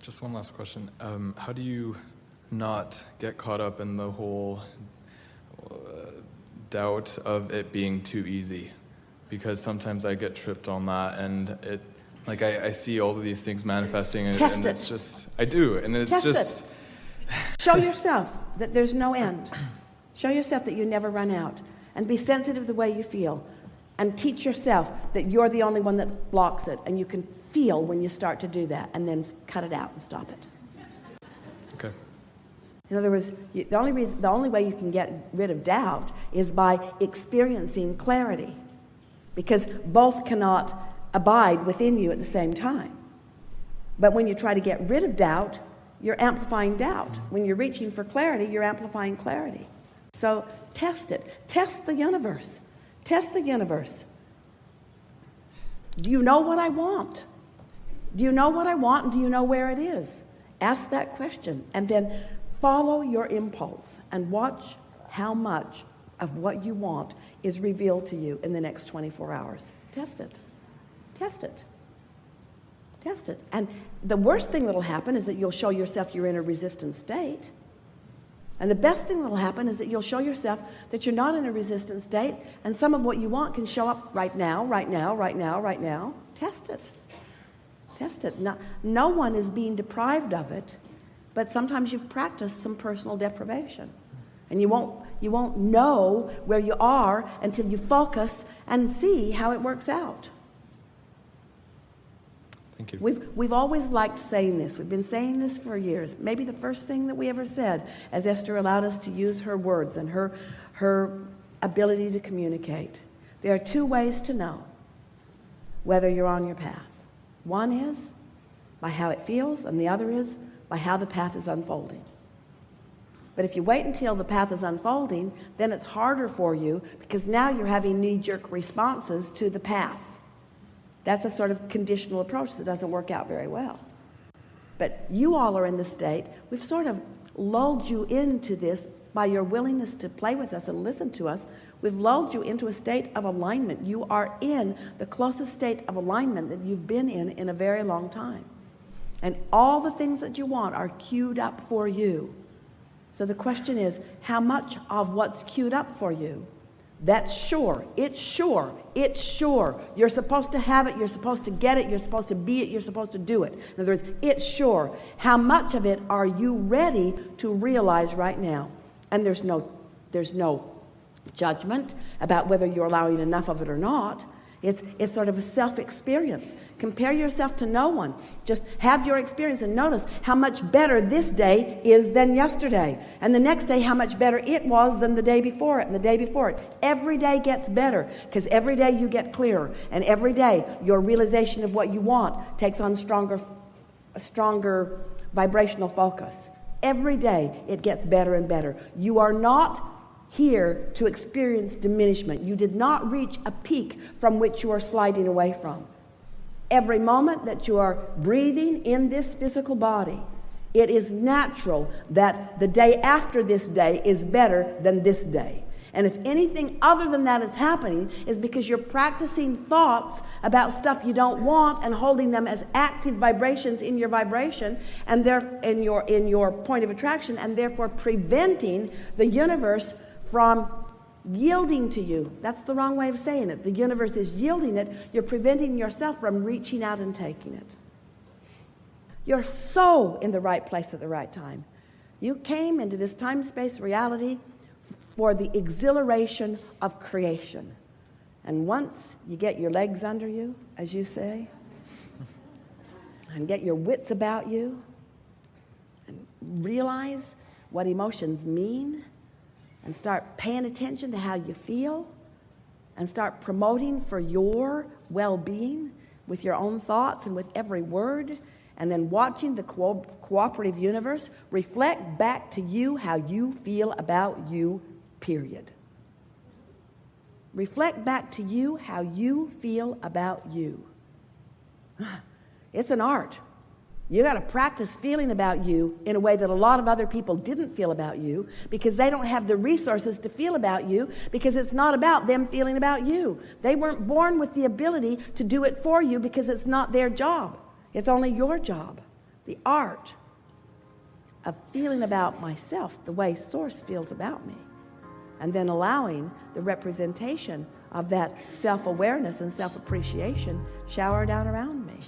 Just one last question. How do you not get caught up in the whole doubt of it being too easy? Because sometimes I get tripped on that, and I see all of these things manifesting, and it's just, I do, and it's just... Show yourself that there's no end. Show yourself that you never run out, and be sensitive to the way you feel, and teach yourself that you're the only one that blocks it, and you can feel when you start to do that, and then cut it out and stop it. Okay. In other words, the only way you can get rid of doubt is by experiencing clarity, because both cannot abide within you at the same time. But when you try to get rid of doubt, you're amplifying doubt. When you're reaching for clarity, you're amplifying clarity. So test it. Test the universe. Test the universe. Do you know what I want? Do you know what I want, and do you know where it is? Ask that question, and then follow your impulse and watch how much of what you want is revealed to you in the next 24 hours. Test it. Test it. Test it. And the worst thing that'll happen is that you'll show yourself you're in a resistant state. And the best thing that'll happen is that you'll show yourself that you're not in a resistant state, and some of what you want can show up right now, right now, right now, right now. Test it. Test it. No one is being deprived of it, but sometimes you've practiced some personal deprivation. And you won't know where you are until you focus and see how it works out. Thank you. We've always liked saying this. We've been saying this for years. Maybe the first thing that we ever said, as Esther allowed us to use her words and her ability to communicate. There are two ways to know whether you're on your path. One is by how it feels, and the other is by how the path is unfolding. But if you wait until the path is unfolding, then it's harder for you, because now you're having knee-jerk responses to the path. That's a sort of conditional approach that doesn't work out very well. But you all are in the state, we've sort of lulled you into this by your willingness to play with us and listen to us. We've lulled you into a state of alignment. You are in the closest state of alignment that you've been in a very long time. And all the things that you want are queued up for you. So the question is, how much of what's queued up for you? That's sure. It's sure. It's sure. You're supposed to have it. You're supposed to get it. You're supposed to be it. You're supposed to do it. In other words, it's sure. How much of it are you ready to realize right now? And there's no judgment about whether you're allowing enough of it or not. It's sort of a self-experience. Compare yourself to no one. Just have your experience and notice how much better this day is than yesterday. And the next day, how much better it was than the day before it and the day before it. Every day gets better, because every day you get clearer. And every day your realization of what you want takes on a stronger vibrational focus. Every day it gets better and better. You are not here to experience diminishment. You did not reach a peak from which you are sliding away from. Every moment that you are breathing in this physical body, it is natural that the day after this day is better than this day. And if anything other than that is happening, is because you're practicing thoughts about stuff you don't want and holding them as active vibrations in your vibration and in your point of attraction, and therefore preventing the universe from yielding to you. That's the wrong way of saying it. The universe is yielding it. You're preventing yourself from reaching out and taking it. You're so in the right place at the right time. You came into this time-space reality for the exhilaration of creation. And once you get your legs under you, as you say, and get your wits about you, and realize what emotions mean, and start paying attention to how you feel, and start promoting for your well-being with your own thoughts and with every word, and then watching the cooperative universe reflect back to you how you feel about you, period. Reflect back to you how you feel about you. It's an art. You got to practice feeling about you in a way that a lot of other people didn't feel about you, because they don't have the resources to feel about you, because it's not about them feeling about you. They weren't born with the ability to do it for you, because it's not their job. It's only your job. the art of feeling about myself the way Source feels about me, and then allowing the representation of that self-awareness and self-appreciation shower down around me.